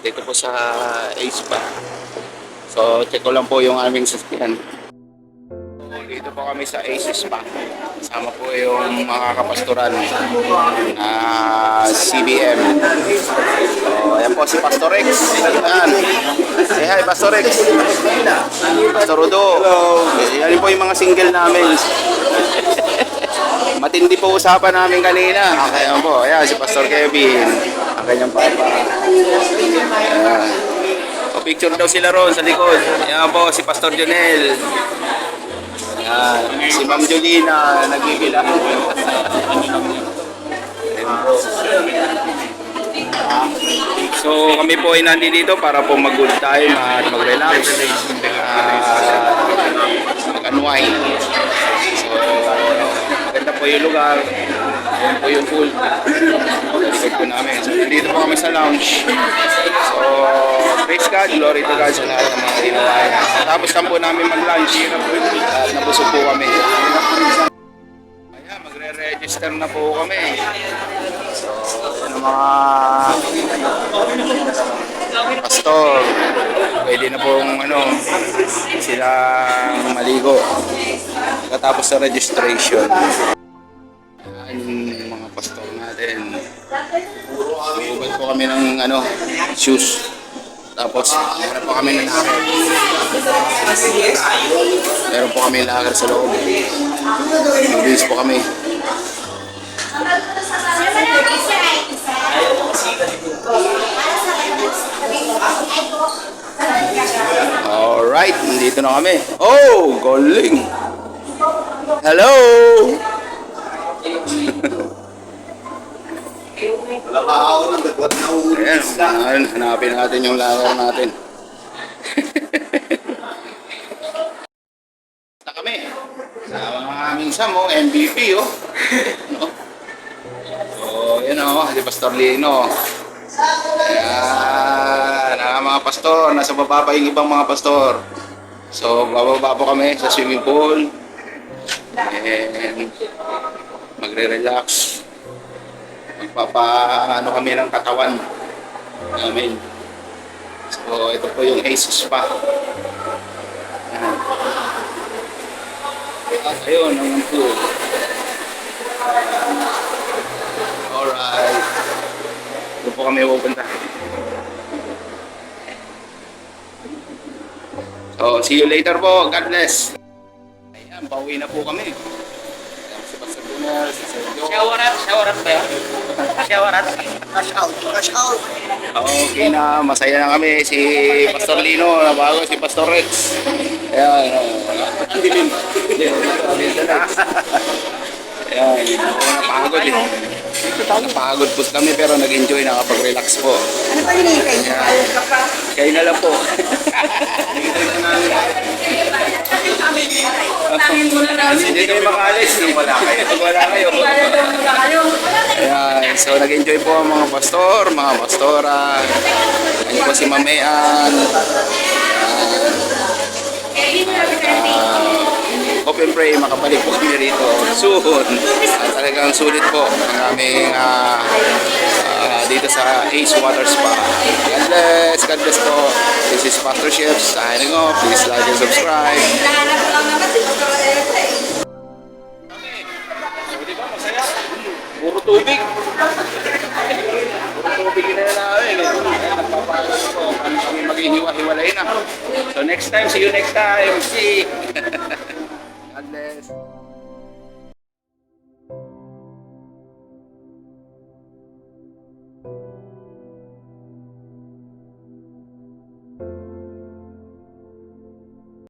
Dito po sa Ace pa. So, check ko lang po yung aming sasakyan. So, dito po kami sa Ace Spa. Kasama po yung mga kapastoran CBM. So, ayan po si Pastor Rex. Ayan. Say hi, Pastor Rex. Pastor Rudo. Yan po yung mga single namin. Matindi po usapan namin kanina. Ayan po. Ayan, si Pastor Kevin. Ang kanyang papa. Picture daw sila ron sa likod. Ayan po, si Pastor Jonel. Ayan, si Ma'am Jolina, nagbibilang. So kami po ay nandito para po mag-good time at mag-relax. Mag-unwind. So, maganda po yung lugar. Ayan po yung pool. Likod po namin. So, dito po kami sa lounge. So, praise God, glory to God sa lahat ng mga ginawa niya. Tapos lang po namin mag-lunch at nabusog po kami. Ayan, magre-register na po kami. So, yung mga pastor, pwede na pong silang maligo katapos sa registration. Ayan, mga pastor natin. Bubad po kami ng shoes. Tapos, meron po kami ng lager. Meron po kami lager sa loob. Mabilis po kami. Alright, nandito na kami. Oh, galing! Hello! Ayan, hanapin natin yung lager natin. Na kami. Sa mga aming samo, MVP So, yun si Pastor Lino. Ayan, mga pastor. Nasa baba pa yung ibang mga pastor. So, bababa po kami sa swimming pool. And magre-relax. Magpapaano kami ng katawan namin. So, ito po yung Ace Spa. At ayun, ang pool. Alright. Ito po kami pupunta. So, see you later po. God bless. Ayan, pauwi na po kami. Si Pastor Gunnar, si Sergio. Shower ba yan? Shower Cash out. Okay na, masaya na kami. Si Pastor Lino, na bago si Pastor Rex. Ayan, ang dilim. Ayan, napagod napagod po kami pero nag-enjoy, nakapag-relax po. Ano pa hinihintay niyo? Kayo na lang po. Hindi kayo makalis. Wala kayo. Ayan, so nag-enjoy po ang mga pastor, mga pastora. Ayan po si Mamean. Hope and pray makabalik po kami rito soon. Talagang sulit po ang aming dito sa Ace Water Spa. God bless po. This is Pastor Chef signing off. Please like and subscribe. Diba masaya? Puro tubig. Puro tubig na namin. Nagpapagod po. Kami maghihiwa-hiwalay na. So next time, see you next time. See. God bless.